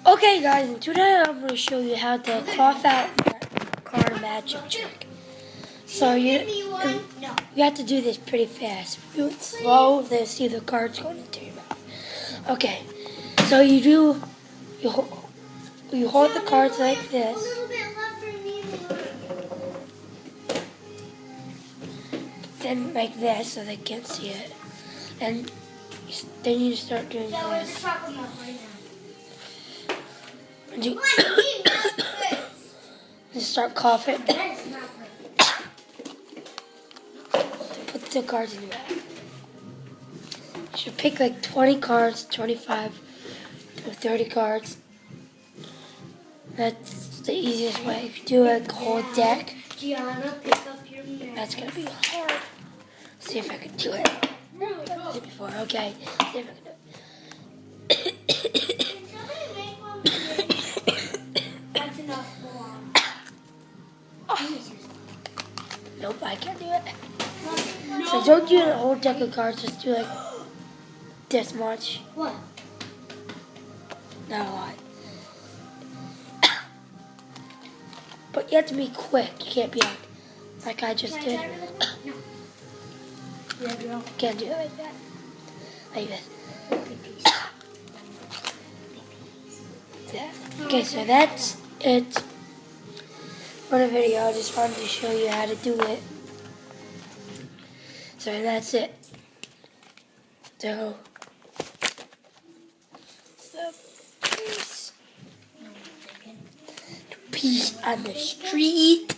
Okay guys, and today I'm going to show you how to cough out card magic trick. So you have to do this pretty fast. If you do it slow, they'll see the cards going into your mouth. Okay, so you hold the cards like this. Then like this so they can't see it. And then you start doing this. And you just start coughing. Put the cards in your mouth. You should pick like 20 cards, 25 or 30 cards. That's the easiest way. If you do a whole deck, that's going to be hard. See if I can do it. I've did it before. Okay. See if I can do it. Nope, I can't do it. So don't do a whole deck of cards, just do like this much. What? Not a lot. But you have to be quick. You can't be like I just did. No. Can't do it like that. Like this. Yeah. Okay, so that's it for the video. I just wanted to show you how to do it. So that's it. So peace on the street.